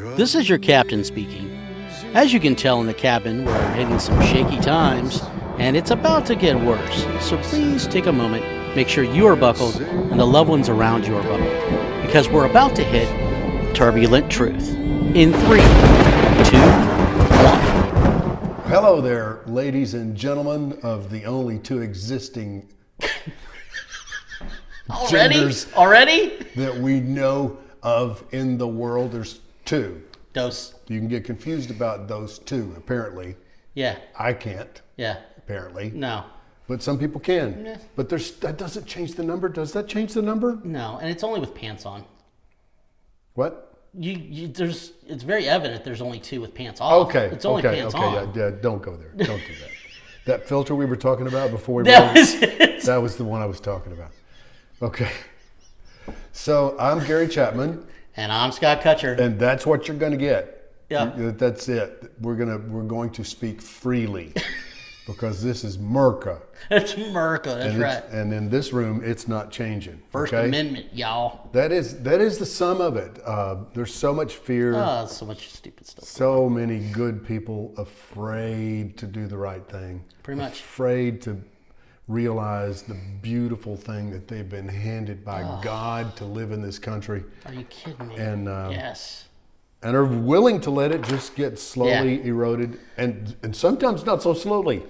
This is your captain speaking. As you can tell in the cabin, we're hitting some shaky times, and it's about to get worse. So please take a moment, make sure you are buckled, and the loved ones around you are buckled, because we're about to hit turbulent truth. In 3, 2, 1. Hello there, ladies and gentlemen of the only two existing genders Already? that we know of in the world. There's two. Dose. You can get confused about those two, apparently. Yeah. I can't, Yeah. apparently. No. But some people can. Yeah. But that doesn't change the number. Does that change the number? No, and it's only with pants on. What? It's very evident there's only two with pants off. Okay. It's only pants on. Yeah, don't go there. Don't do that. That filter we were talking about before we That was it. That was the one I was talking about. Okay. So I'm Gary Chapman. And I'm Scott Kutcher. And that's what you're going to get. Yeah. That's it. We're going to speak freely because this is Merca. It's America, that's right. And in this room, it's not changing. First okay? Amendment, y'all. That is the sum of it. There's so much fear. Oh, so much stupid stuff. So many good people afraid to do the right thing. Pretty much. Afraid to realize the beautiful thing that they've been handed by God to live in this country. Are you kidding me? And yes. And are willing to let it just get slowly eroded, and sometimes not so slowly.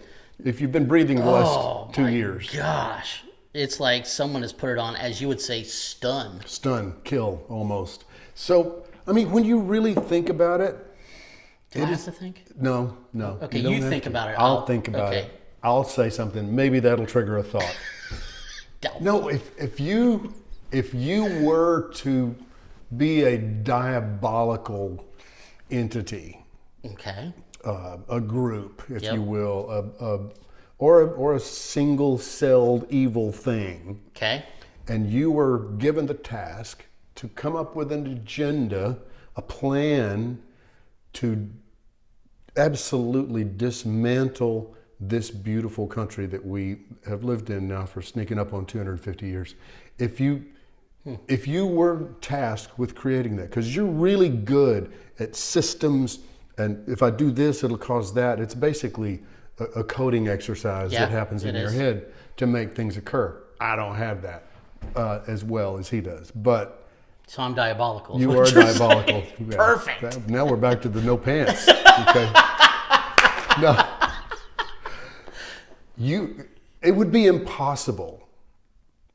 If you've been breathing the last 2 years. Gosh. It's like someone has put it on, as you would say, stun. Stun, kill, almost. So, I mean, when you really think about it. Do I have to think? No. Okay, you think about it. I'll think about it. I'll say something. Maybe that'll trigger a thought. No, if you were to be a diabolical entity, okay, a group, if you will, or a single-celled evil thing, okay, and you were given the task to come up with an agenda, a plan to absolutely dismantle this beautiful country that we have lived in now for sneaking up on 250 years. If you were tasked with creating that, because you're really good at systems, and if I do this, it'll cause that. It's basically a coding exercise that happens in your head to make things occur. I don't have that as well as he does, but so I'm diabolical. You are diabolical. Yeah. Perfect. Now we're back to the no pants. Okay. No. It would be impossible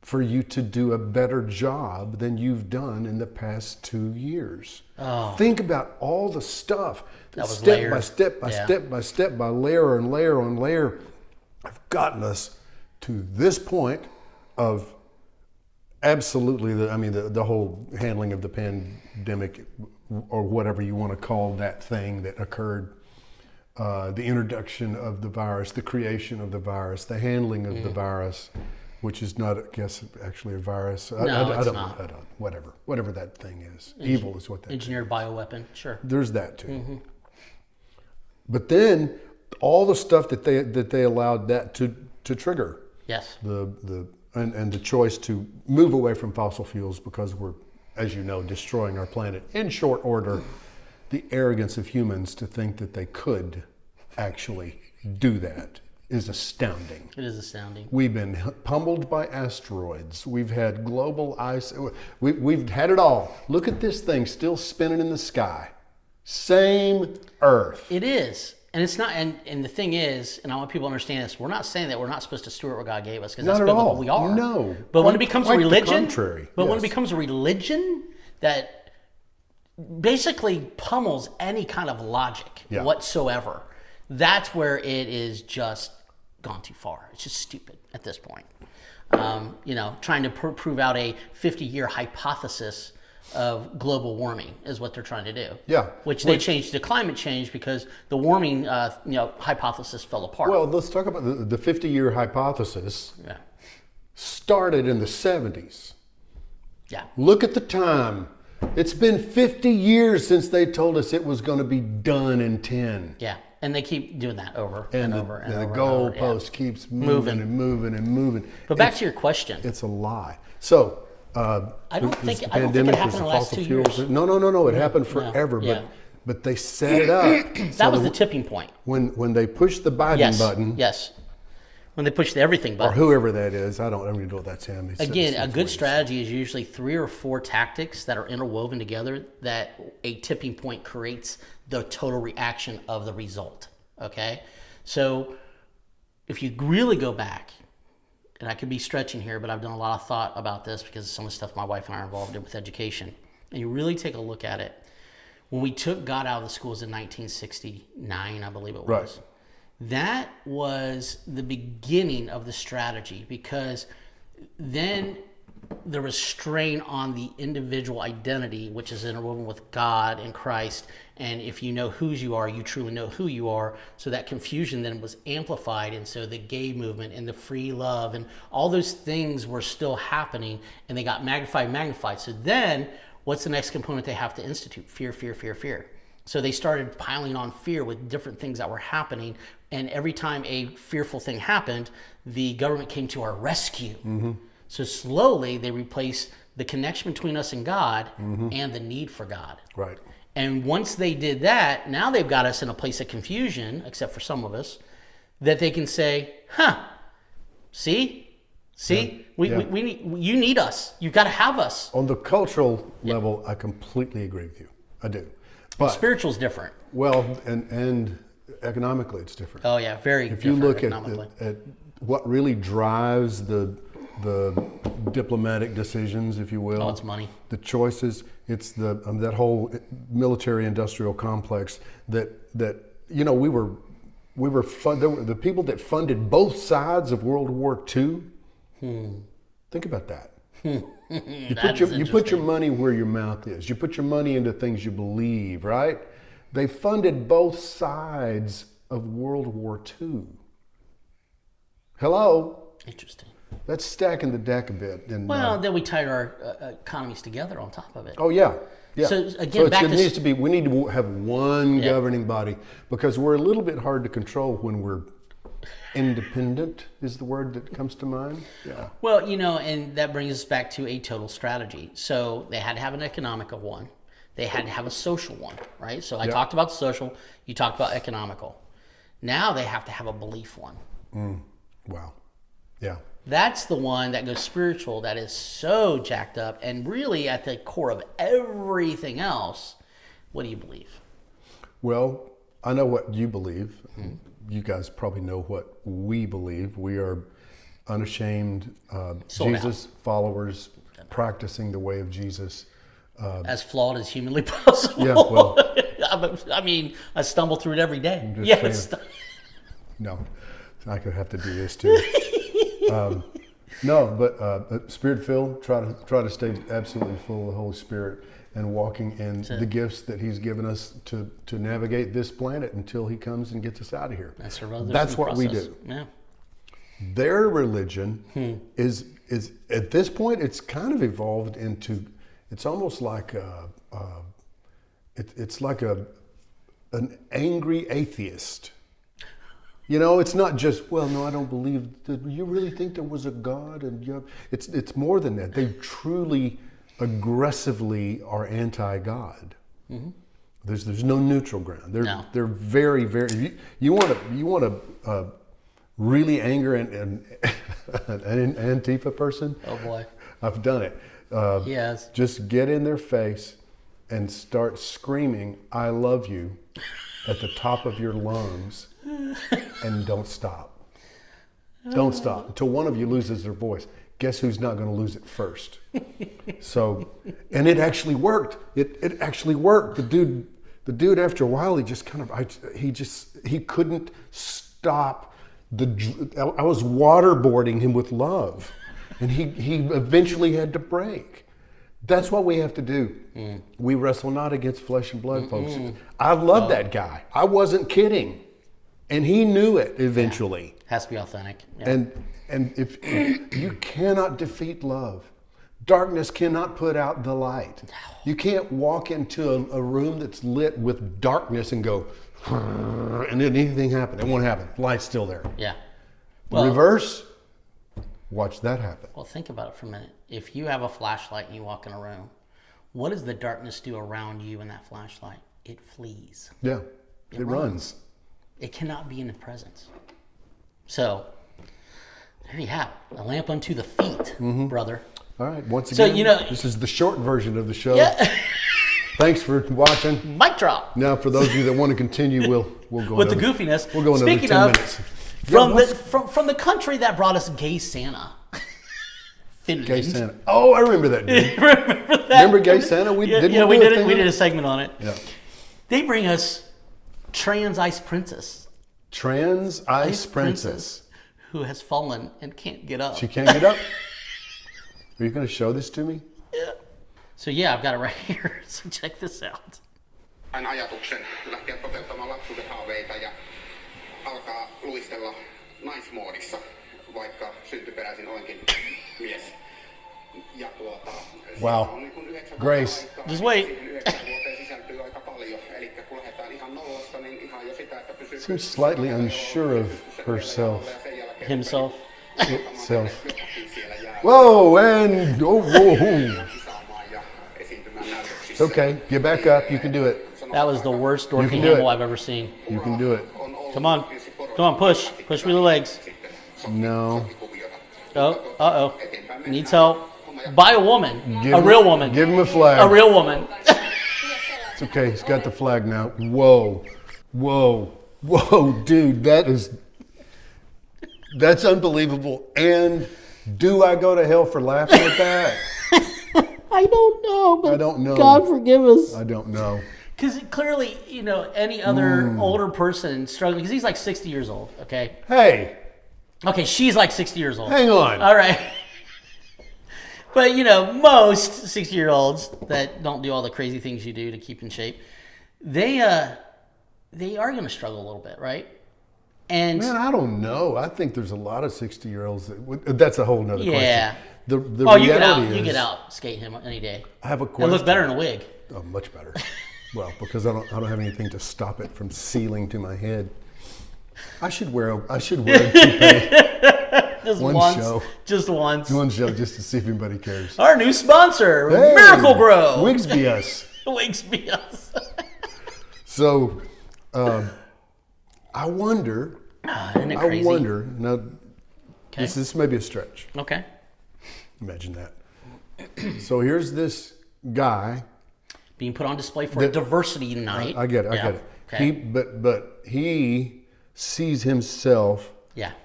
for you to do a better job than you've done in the past 2 years. Oh. Think about all the stuff that was step layered. by step by step by step by layer and layer on layer have gotten us to this point of absolutely the whole handling of the pandemic, or whatever you want to call that thing that occurred. The introduction of the virus, the creation of the virus, the handling of the virus, which is not, I guess, actually a virus. No, it's not. I don't. Whatever that thing is. Evil is what that engineered bioweapon. Sure. There's that too. Mm-hmm. But then all the stuff that they allowed that to trigger. Yes. And the choice to move away from fossil fuels because we're, as you know, destroying our planet in short order. The arrogance of humans to think that they could actually do that is astounding. It is astounding. We've been pummeled by asteroids. We've had global ice. We've had it all. Look at this thing still spinning in the sky. Same Earth. It is. And it's not, and the thing is, and I want people to understand this, we're not saying that we're not supposed to steward what God gave us, because that's biblical. We are. No. But when it becomes a religion, when it becomes a religion that basically pummels any kind of logic whatsoever, that's where it is just gone too far. It's just stupid at this point. Trying to prove out a 50-year hypothesis of global warming is what they're trying to do. Yeah. Which they changed to climate change because the warming hypothesis fell apart. Well, let's talk about the 50-year hypothesis. Yeah. Started in the 70s. Yeah. Look at the time. It's been 50 years since they told us it was going to be done in 10. Yeah, and they keep doing that over and over and over. And the goalpost keeps moving and moving and moving. But back to your question. It's a lie. So I don't think it pandemic, happened in the last 2 years. No. It happened forever, yeah. but they set it up. That was the tipping point. When they pushed the Biden button. Yes. When they push the everything button. Or whoever that is. I don't even know if that's him. Again, a good strategy is usually 3 or 4 tactics that are interwoven together that a tipping point creates the total reaction of the result. Okay? So if you really go back, and I could be stretching here, but I've done a lot of thought about this because of some of the stuff my wife and I are involved in with education. And you really take a look at it. When we took God out of the schools in 1969, I believe it was. Right. That was the beginning of the strategy, because then there was strain on the individual identity, which is interwoven with God and Christ. And if you know whose you are, you truly know who you are. So that confusion then was amplified. And so the gay movement and the free love and all those things were still happening, and they got magnified. So then what's the next component they have to institute? Fear, fear, fear, fear. So they started piling on fear with different things that were happening. And every time a fearful thing happened, the government came to our rescue. Mm-hmm. So slowly they replaced the connection between us and God and the need for God. Right. And once they did that, now they've got us in a place of confusion, except for some of us, that they can say, see, we need, you need us. You've got to have us. On the cultural level, I completely agree with you. I do. But spiritual's different. Well, and economically it's different. Oh yeah, very if different. You look at what really drives the diplomatic decisions, if you will. Oh, it's money. The choices. It's that whole military-industrial complex that we were the people that funded both sides of World War II. Think about that. You put your money where your mouth is. You put your money into things you believe, right? They funded both sides of World War II. Hello? Interesting. That's stacking the deck a bit. And, then we tied our economies together on top of it. Oh, yeah. So again, we need to have one governing body, because we're a little bit hard to control when we're independent, is the word that comes to mind. Yeah. Well, and that brings us back to a total strategy. So they had to have an economical one. They had to have a social one, right? So I talked about social, you talked about economical. Now they have to have a belief one. Wow. Yeah. That's the one that goes spiritual, that is so jacked up, and really at the core of everything else. What do you believe? Well, I know what you believe. You guys probably know what we believe. We are unashamed Jesus followers, practicing the way of Jesus. As flawed as humanly possible. Yeah, well. I mean, I stumble through it every day. No, I could have to do this too. Spirit-filled, try to stay absolutely full of the Holy Spirit and walking in the gifts that He's given us to navigate this planet until He comes and gets us out of here. That's what we do. Yeah. Their religion is at this point, it's kind of evolved into, it's almost like it's like an angry atheist. It's not just, well, no, I don't believe that. You really think there was a God? And it's more than that. They truly, aggressively are anti-God. There's no neutral ground. They're very, very. You want to really anger an Antifa person? Oh boy, I've done it. Yes. Just get in their face and start screaming, "I love you," at the top of your lungs. And don't stop. Don't stop until one of you loses their voice. Guess who's not going to lose it first? So, and it actually worked. It actually worked. The dude after a while, he just kind of, he couldn't stop. I was waterboarding him with love, and he eventually had to break. That's what we have to do. We wrestle not against flesh and blood, folks. I love that guy. I wasn't kidding. And he knew it eventually. Has to be authentic. Yeah. And if you cannot defeat love, darkness cannot put out the light. You can't walk into a room that's lit with darkness and go, and then anything happen. It won't happen. The light's still there. Yeah. Well, reverse, watch that happen. Well, think about it for a minute. If you have a flashlight and you walk in a room, what does the darkness do around you in that flashlight? It flees. Yeah, it runs. It cannot be in the presence. So, there you have it. A lamp unto the feet, brother. All right, once again, this is the short version of the show. Yeah. Thanks for watching. Mic drop. Now, for those of you that want to continue, we'll go with the goofiness. We'll go another Speaking 10 of, minutes. From the country that brought us Gay Santa. Finland. Gay Santa. Oh, I remember that, dude. Remember that? Remember Gay Santa? We did a segment on it. Yeah. They bring us Trans Ice Princess. Trans Ice Princess. Who has fallen and can't get up. She can't get up? Are you going to show this to me? Yeah. So yeah, I've got it right here. So check this out. Ajatuksen lähteä toteuttamaan lapsuuden haaveita ja alkaa luistella naismoodissa, vaikka syntyperäisin olenkin mies. Ja wow. Grace. Just wait. sisältyy aika paljon. Eli kun lähdetään ihan nollasta, niin ihan jo sitä, että pysyy. Seems slightly unsure of herself. Himself. Itself. Whoa, and whoa. It's okay. Get back up. You can do it. That was the worst Dorothy Hamill I've ever seen. You can do it. Come on. Come on, push. Push with the legs. No. Oh, uh-oh. Needs help. By a woman. Real woman. Give him a flag. A real woman. It's okay. He's got the flag now. Whoa. Whoa. Whoa, dude. That's unbelievable. And do I go to hell for laughing at that? I don't know. But I don't know. God forgive us. I don't know. Because clearly, any other older person struggling, because he's like 60 years old, okay? Hey. Okay, she's like 60 years old. Hang on. All right. But, most 60-year-olds that don't do all the crazy things you do to keep in shape, they are going to struggle a little bit, right? And man, I don't know. I think there's a lot of 60-year-olds that's a whole nother question. The reality you get out skate him any day. I have a question. It looks better in a wig. Oh, much better. Well, because I don't have anything to stop it from sealing to my head. I should wear a toupee. Just one once. show. Just once. One show just to see if anybody cares. Our new sponsor, Hey, Miracle Grow. Wigs be us. Wigs be us. So, I wonder. Isn't it crazy? I wonder. Now, this may be a stretch. Okay. Imagine that. So here's this guy being put on display for a diversity night. I get it. I get it. Okay. But he sees himself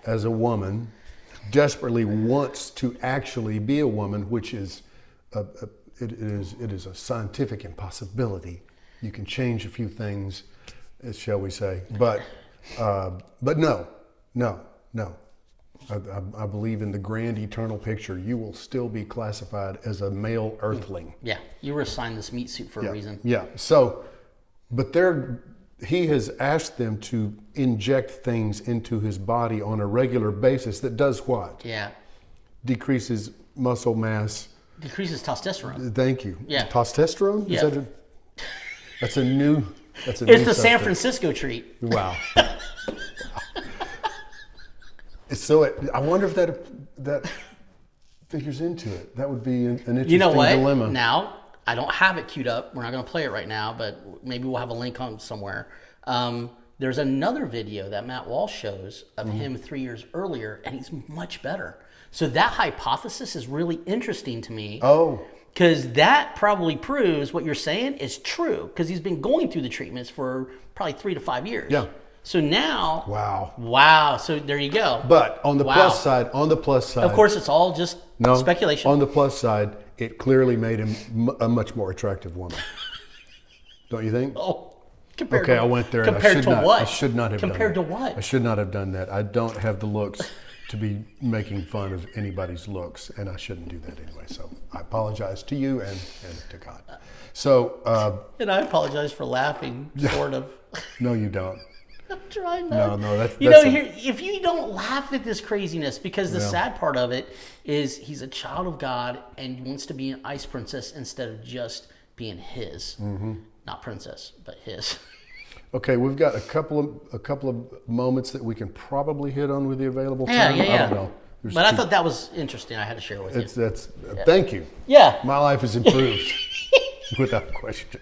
as a woman, desperately wants to actually be a woman, which is it is a scientific impossibility. You can change a few things, shall we say? But no. I believe in the grand eternal picture. You will still be classified as a male earthling. Yeah, you were assigned this meat suit for a reason. Yeah. So, but he has asked them to inject things into his body on a regular basis that does what? Yeah. Decreases muscle mass. Decreases testosterone. Thank you. Yeah. Testosterone? Yeah. That's a new. It's the San Francisco treat. Wow. So I wonder if that figures into it. That would be an interesting dilemma. Now, I don't have it queued up. We're not going to play it right now, but maybe we'll have a link on somewhere. There's another video that Matt Walsh shows of him 3 years earlier, and he's much better. So that hypothesis is really interesting to me. Oh. Because that probably proves what you're saying is true, because he's been going through the treatments for probably 3 to 5 years. Yeah. So now, wow. So there you go. But on the plus side, of course, it's all just speculation. On the plus side, it clearly made him a much more attractive woman. Don't you think? Oh, I went there. Compared to what? I should not have done that. Compared to what? I should not have done that. I don't have the looks to be making fun of anybody's looks, and I shouldn't do that anyway. So I apologize to you and to God. So. And I apologize for laughing, sort of. No, you don't. I'm trying not. No, that's if you don't laugh at this craziness, because the sad part of it is he's a child of God and wants to be an ice princess instead of just being his, not princess, but his. Okay, we've got a couple of moments that we can probably hit on with the available time. Yeah. I don't know. But I thought that was interesting. I had to share it with you. Thank you. Yeah. My life has improved without question.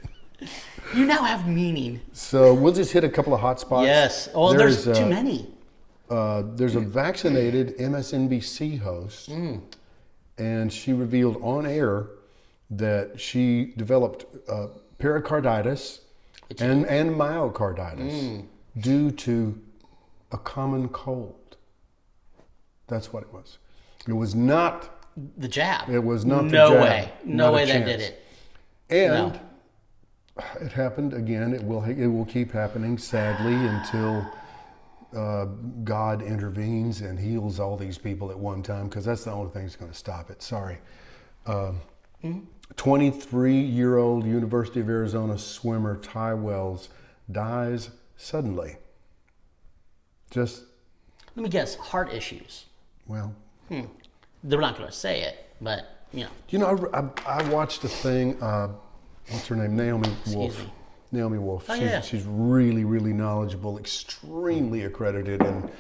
You now have meaning. So we'll just hit a couple of hot spots. Yes. Oh, there's too many. There's a vaccinated MSNBC host, and she revealed on air that she developed pericarditis and myocarditis due to a common cold. That's what it was. It was not the jab. It was not the no jab. Way. No Not a way that chance. did it. And it happened again. It will keep happening, sadly, until God intervenes and heals all these people at one time, because that's the only thing that's going to stop it. Sorry. 23-year-old University of Arizona swimmer Ty Wells dies suddenly. Just... Let me guess, heart issues. Well... They're not going to say it, but, you know. You know, I watched a thing, what's her name? Naomi Wolf. Naomi Wolf. Oh, She's really, really knowledgeable, extremely accredited, and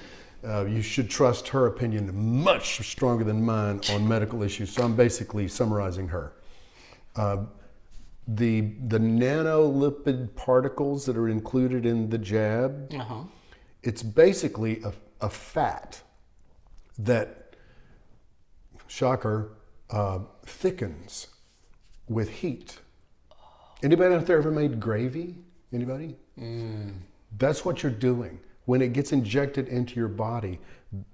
you should trust her opinion much stronger than mine on medical issues. So I'm basically summarizing her. The nanolipid particles that are included in the jab, it's basically a fat that, shocker, thickens with heat. Anybody out there ever made gravy? Anybody? That's what you're doing. When it gets injected into your body,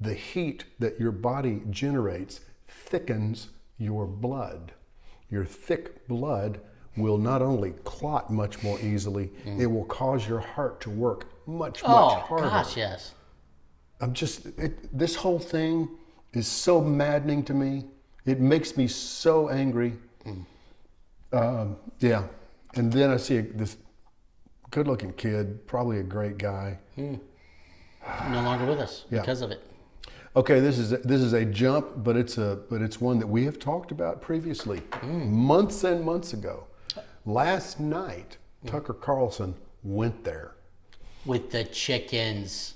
the heat that your body generates thickens your blood. Your thick blood will not only clot much more easily, it will cause your heart to work much harder. Oh, gosh, yes. This whole thing is so maddening to me. It makes me so angry. Yeah. And then I see this good-looking kid, probably a great guy. No longer with us because of it. Okay, this is a jump, but it's one that we have talked about previously, months and months ago. Last night, Tucker Carlson went there with the chickens.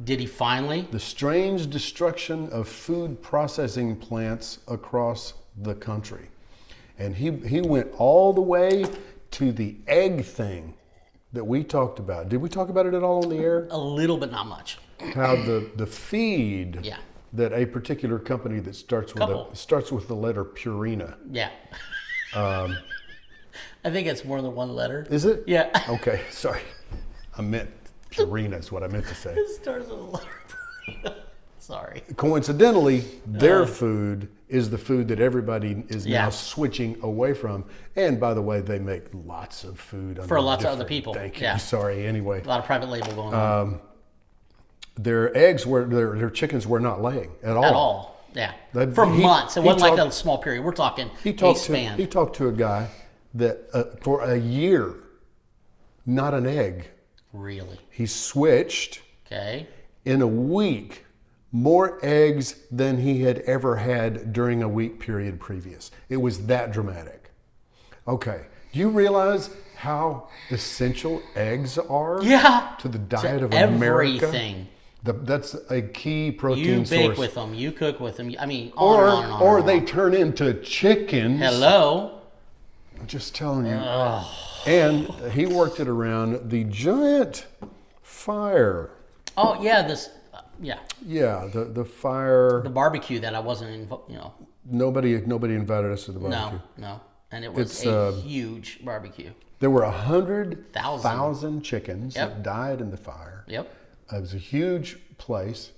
Did he finally? The strange destruction of food processing plants across the country. And he went all the way to the egg thing that we talked about. Did we talk about it at all on the air? A little, but not much. How the feed that a particular company that starts with the letter Purina. Yeah. I think it's more than one letter. Is it? Yeah. Okay, sorry. I meant Purina is what I meant to say. It starts with a letter Purina. Sorry. Coincidentally, their food is the food that everybody is now switching away from. And by the way, they make lots of food. For lots of other people. Thank you. Sorry, anyway. A lot of private label going on. Their eggs their chickens were not laying at all. At all, yeah. For months. It wasn't like a small period. We're talking a span. He talked to a guy that for a year, not an egg. Really? He switched. Okay. In a week, more eggs than he had ever had during a week period previous. It was that dramatic. Okay. Do you realize how essential eggs are to the diet of America? Everything. That's a key protein source. You bake with them. You cook with them. I mean, or they turn into chickens. Hello. I'm just telling you. And he worked it around the giant fire. Oh yeah, Yeah, the fire. The barbecue that I wasn't Nobody invited us to the barbecue. No, and it was a huge barbecue. There were 100,000 chickens that died in the fire. Yep. It was a huge place,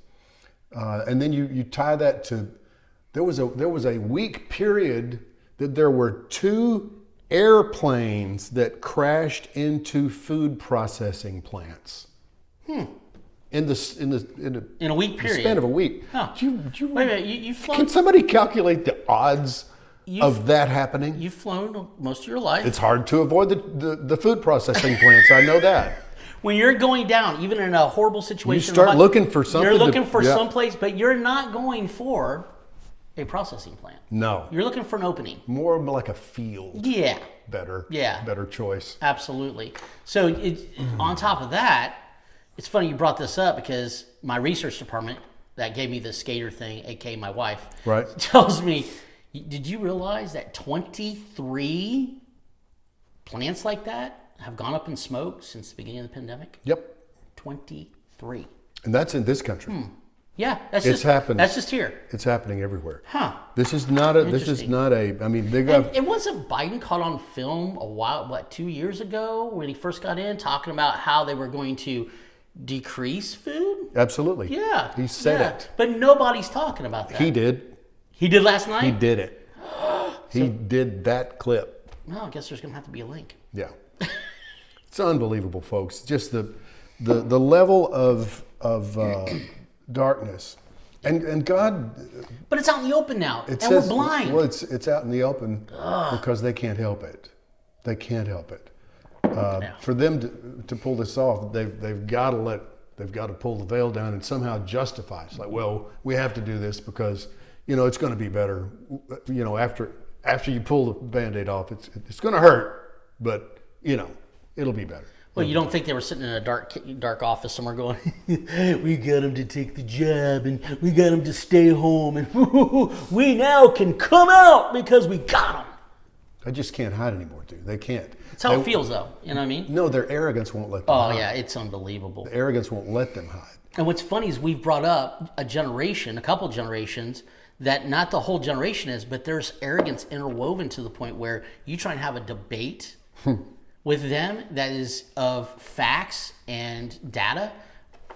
and then you tie that to there was a week period that there were 2 airplanes that crashed into food processing plants. In a week period. Span of a week. Huh. Wait a minute, you've flown. Can somebody calculate the odds of that happening? You've flown most of your life. It's hard to avoid the food processing plants. I know that. When you're going down, even in a horrible situation, you start looking for something. You're looking for someplace, but you're not going for a processing plant. No. You're looking for an opening. More like a field. Yeah. Better. Yeah. Better choice. Absolutely. So on top of that, it's funny you brought this up because my research department that gave me the skater thing, aka my wife, Right. tells me, did you realize that 23 plants like that have gone up in smoke since the beginning of the pandemic? Yep. 23. And that's in this country. Yeah, It's happened. That's just here. It's happening everywhere. Huh. This is not a. I mean, they got. And it wasn't Biden caught on film 2 years ago when he first got in, talking about how they were going to decrease food? Absolutely. Yeah. He said it. But nobody's talking about that. He did. He did last night? He did it. He did that clip. Well, I guess there's going to have to be a link. Yeah. It's unbelievable, folks. Just the level of darkness. And God. But it's out in the open now. It And says, we're blind. Well, it's out in the open because they can't help it. They can't help it. For them to pull this off, they've got to pull the veil down and somehow justify. It's like, well, we have to do this because it's going to be better. After you pull the Band-Aid off, it's going to hurt, but it'll be better. Well, you don't think they were sitting in a dark office somewhere going, we got them to take the jab and we got them to stay home and we now can come out because we got them. I just can't hide anymore, dude. They can't. That's how it feels, though. You know what I mean? No, their arrogance won't let them hide. Oh, yeah, it's unbelievable. The arrogance won't let them hide. And what's funny is we've brought up a couple generations, that not the whole generation is, but there's arrogance interwoven to the point where you try and have a debate with them that is of facts and data.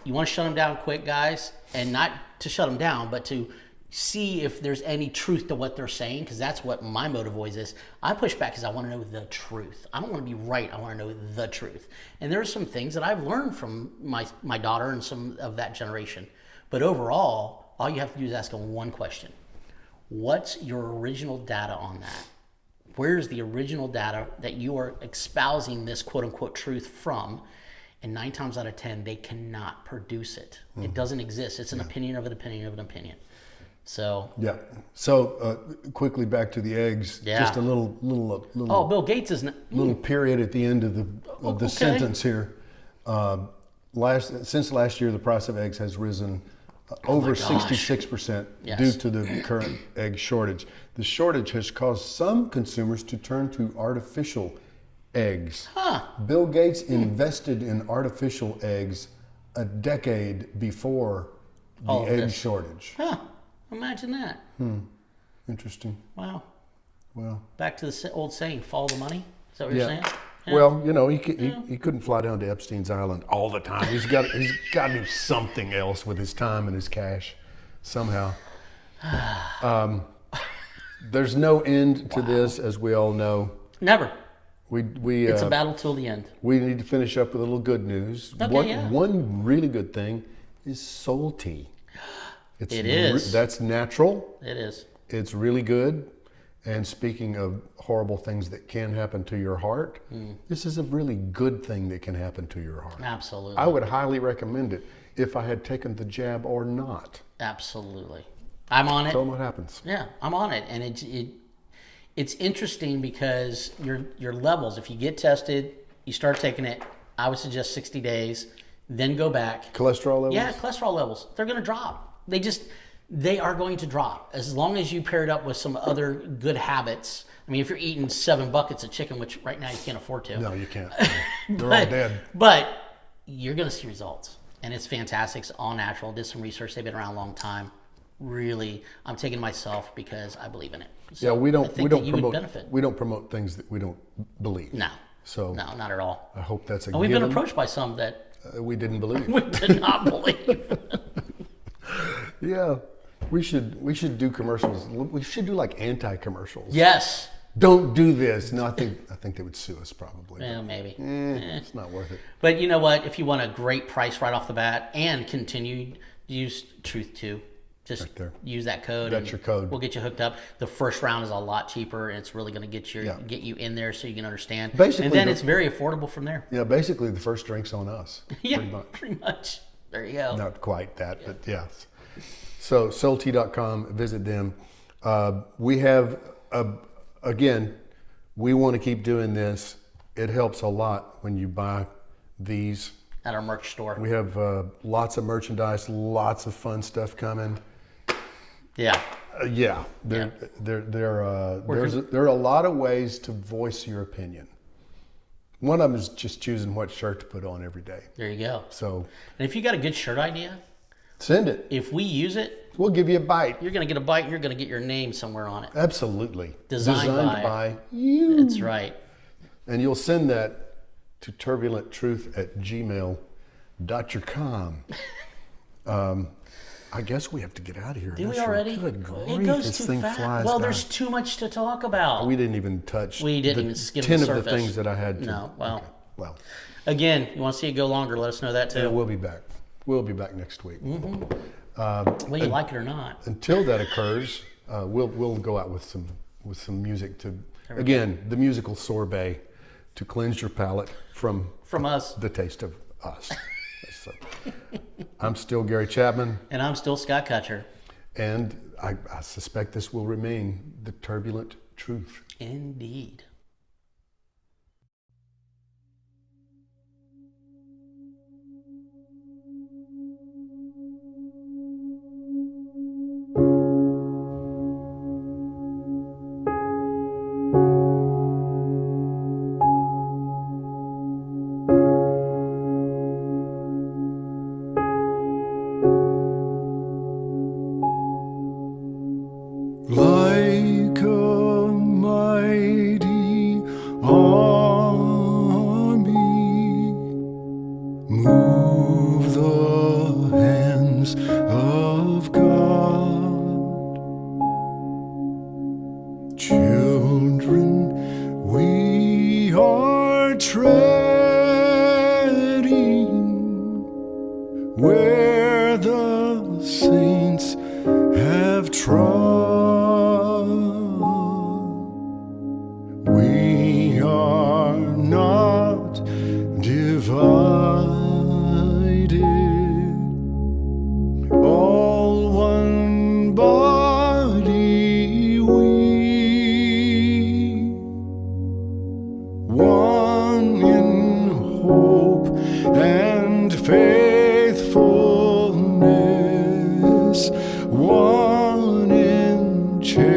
You want to shut them down quick, guys, and not to shut them down, but to see if there's any truth to what they're saying, because that's what my motive always is. I push back because I want to know the truth. I don't want to be right. I want to know the truth. And there are some things that I've learned from my daughter and some of that generation. But overall, all you have to do is ask them one question. What's your original data on that? Where's the original data that you are espousing this quote-unquote truth from? And 9 times out of 10, they cannot produce it. It doesn't exist. It's an opinion of an opinion of an opinion. So yeah. So quickly back to the eggs. Yeah. Just a little. Oh, Bill Gates is little period at the end of the Okay. sentence here. Since last year, the price of eggs has risen over 66% Yes. due to the current egg shortage. The shortage has caused some consumers to turn to artificial eggs. Huh. Bill Gates invested in artificial eggs a decade before the All of egg this. shortage. Huh. Imagine that. Interesting. Wow. Well. Back to the old saying, follow the money. Is that what you're saying? Yeah. Well, he couldn't fly down to Epstein's Island all the time. He's got to do something else with his time and his cash somehow. There's no end to this, as we all know. Never. We It's a battle till the end. we need to finish up with a little good news. Okay, One really good thing is soul tea. It is. That's natural. It is. It's really good. And speaking of horrible things that can happen to your heart, this is a really good thing that can happen to your heart. Absolutely. I would highly recommend it if I had taken the jab or not. Absolutely. I'm on it. Tell them what happens. Yeah, I'm on it. And it's interesting because your levels, if you get tested, you start taking it, I would suggest 60 days, then go back. Cholesterol levels? Yeah, cholesterol levels. They're going to drop. They are going to drop as long as you pair it up with some other good habits. I mean, if you're eating 7 buckets of chicken, which right now you can't afford to. No, you can't. They're all dead. But you're going to see results. And it's fantastic. It's all natural. Did some research. They've been around a long time. Really, I'm taking it myself because I believe in it. So Yeah, we I don't think that you would promote benefit. we don't promote things that we don't believe. No. So No, not at all. I hope that's a And we've given. been approached by some that We didn't believe. we did not believe. Yeah, we should do commercials. We should do like anti-commercials. Yes. Don't do this. No, I think they would sue us probably. Well, maybe. It's not worth it. But you know what? If you want a great price right off the bat and continue, use Truth 2. Just Right there. use that code. That's and your code. We'll get you hooked up. The first round is a lot cheaper, and it's really going to get Yeah. you in there so you can understand. Basically, and then the- it's very affordable from there. Yeah, basically the first drink's on us. Yeah, Pretty much. pretty much. There you go. Not quite that, but yes. So soultea.com, visit them. We have, again, we want to keep doing this. It helps a lot when you buy these at our merch store. We have lots of merchandise, lots of fun stuff coming. Yeah. There are a lot of ways to voice your opinion. One of them is just choosing what shirt to put on every day. There you go. So, and if you got a good shirt idea, send it. If we use it, we'll give you a bite. You're going to get a bite and you're going to get your name somewhere on it. Absolutely. Designed by you. That's right. And you'll send that to turbulenttruth@gmail.com. I guess we have to get out of here. Do we already? Good grief, it goes this too thing fast. flies Well, by. there's too much to talk about. We didn't even touch. We didn't even skim 10 the of surface. the things that I had to. No, well. Okay. Well. Again, you want to see it go longer, let us know that too. Yeah, we'll be back. We'll be back next week. Whether you like it or not. Until that occurs, we'll go out with some music to, again, the musical sorbet to cleanse your palate from us. The taste of us. So, I'm still Gary Chapman. And I'm still Scott Kutcher. And I suspect this will remain the turbulent truth. Indeed. Like a mighty army, move the hands of God. Children, we are treading where the saints have trod. We are not divided, all one body we, one in hope and faithfulness, one in charity.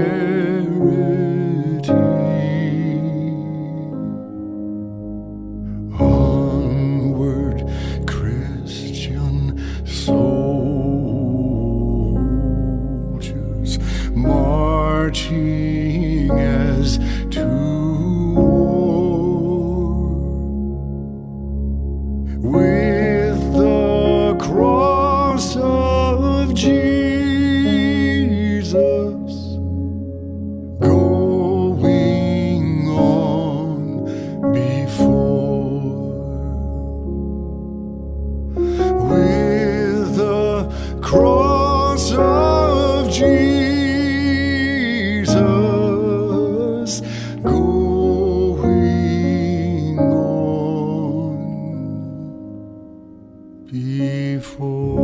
Onward, Christian soldiers, marching as to war, with the cross of Jesus going on before, with the cross of Jesus going on before.